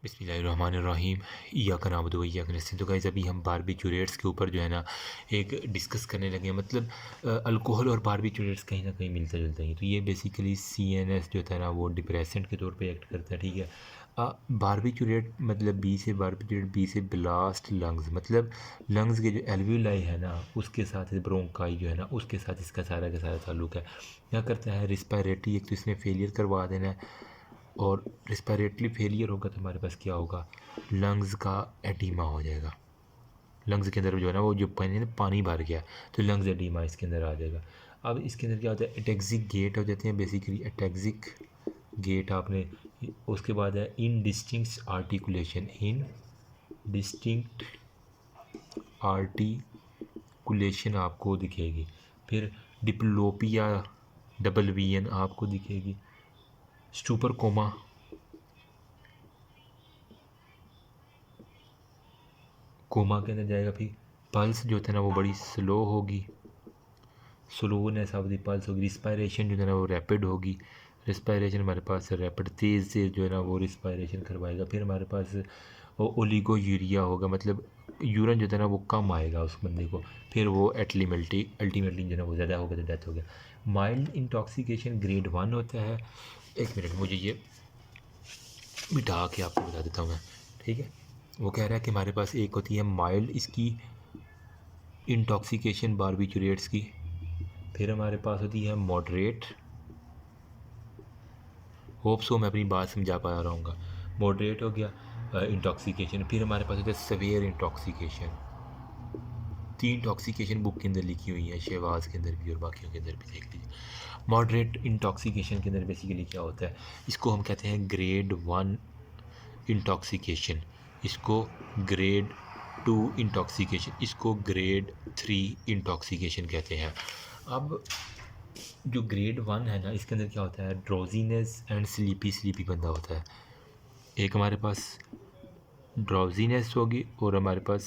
बिस्मिल्लाहिर्रहमानिर्रहीम इय्याका नअबुदु व इय्याका नस्तईन। तो गाइस अभी हम बारबिचुरेट्स के ऊपर जो है ना एक डिस्कस करने लगे हैं। मतलब अल्कोहल और बारबिचुरेट्स कहीं ना कहीं मिलता जुलता ही। तो ये बेसिकली CNS जो था ना वो डिप्रेसेंट के तौर पे एक्ट करता है, ठीक है। बारबिचुरेट मतलब बी से ब्लास्ट लंग्स, मतलब लंग्स के जो एल्वियोलाई है ना उसके साथ ब्रोंकाई जो है ना उसके साथ इसका सारा का सारा ताल्लुक है। क्या करता है रिस्पायरेटरी, एक तो इसने फेलियर करवा देना है, और रिस्पायरेटरी फेलियर होगा तो हमारे पास क्या होगा, लंग्स का एडीमा हो जाएगा। लंग्स के अंदर जो है ना वो जो पानी भर गया तो लंग्स एडीमा इसके अंदर आ जाएगा। अब इसके अंदर क्या होता है, एटेक्सिक गेट हो जाते हैं बेसिकली, एटेक्सिक गेट आपने। उसके बाद है इनडिस्टिंक्ट आर्टिकुलेशन, इन डिस्टिंक्ट आर्टिकुलेशन आपको दिखेगी। फिर डिप्लोपिया WN आपको दिखेगी। स्टूपर कोमा के अंदर जाएगा। फिर पल्स जो है ना वो बड़ी स्लो होगी, स्लोनेस ऑफ द पल्स होगी। रिस्पायरेशन जो है ना वो रैपिड होगी। रिस्पायरेशन हमारे पास रैपिड तेज़ से जो है ना वो रिस्पायरेशन करवाएगा। फिर हमारे पास ओलिगो यूरिया होगा, मतलब यूरिन जो है ना वो कम आएगा उस बंदे को। फिर वो अल्टीमेटली जो है ना वो ज़्यादा हो गया तो डेथ हो गया। माइल्ड इंटॉक्सिकेशन ग्रेड 1 होता है। एक मिनट मुझे ये मिटा के आपको बता देता हूँ मैं, ठीक है। वो कह रहा है कि हमारे पास एक होती है माइल्ड इसकी इंटॉक्सिकेशन बारबिचुरेट्स की। फिर हमारे पास होती है मॉडरेट, होप सो मैं अपनी बात समझा पा रहा हूँ। मॉडरेट हो गया इंटॉक्सिकेशन। फिर हमारे पास होता है सवेयर इंटॉक्सिकेशन। 3 इंटॉक्सिकेशन बुक के अंदर लिखी हुई है, शहबाज के अंदर भी और बाकियों के अंदर भी देख लीजिए। मॉडरेट इंटॉक्सिकेशन के अंदर बेसिकली क्या होता है, इसको हम कहते हैं ग्रेड 1 इंटॉक्सिकेशन, इसको ग्रेड 2 इंटॉक्सिकेशन, इसको ग्रेड 3 इंटॉक्सिकेशन कहते हैं। अब जो ग्रेड 1 है ना इसके अंदर क्या होता है, ड्रोजीनेस एंड स्लीपी बंदा होता है। एक हमारे पास ड्रोजीनेस होगी और हमारे पास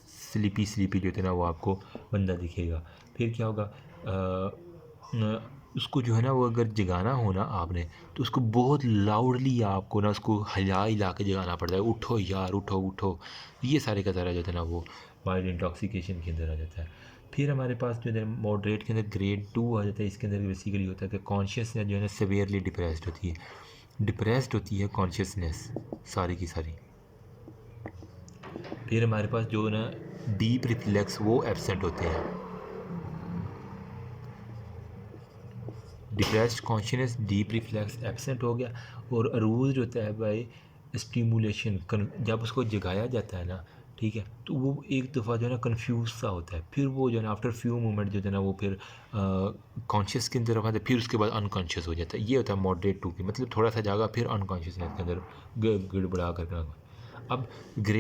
स्लीपी जो है ना वो आपको बंदा दिखेगा। फिर क्या होगा, उसको जो है ना वो अगर जगाना हो ना आपने तो उसको बहुत लाउडली आपको ना उसको हिला के जगाना पड़ता है, उठो यार उठो उठो। ये सारे का सारा जो है ना वो माइल्ड इंटॉक्सिकेशन के अंदर आ जाता है। फिर हमारे पास जो है मॉडरेट के अंदर ग्रेड 2 आ जाता है। इसके अंदर बेसिकली होता है कि कॉन्शियसनेस जो है ना सेवियरली डिप्रेस्ड होती है, कॉन्शियसनेस सारी की सारी। फिर हमारे पास जो है ना डीप रिफ्लेक्स वो एब्सेंट होते हैं। Depressed consciousness, deep reflex absent हो गया। और अरूज जो होता है भाई स्टिमुलेशन, जब उसको जगाया जाता है ना, ठीक है, तो वो एक दफ़ा जो है ना कन्फ्यूज सा होता है। फिर वो जो है ना आफ्टर फ्यू मोमेंट जो है ना वो फिर कॉन्शियस की तरफ आता है, फिर उसके बाद अनकॉन्शियस हो जाता है। ये होता है मॉडरेट 2 की, मतलब थोड़ा सा जागा फिर अनकॉन्शियसनेस के अंदर गड़बड़ा कर। अब ग्रेड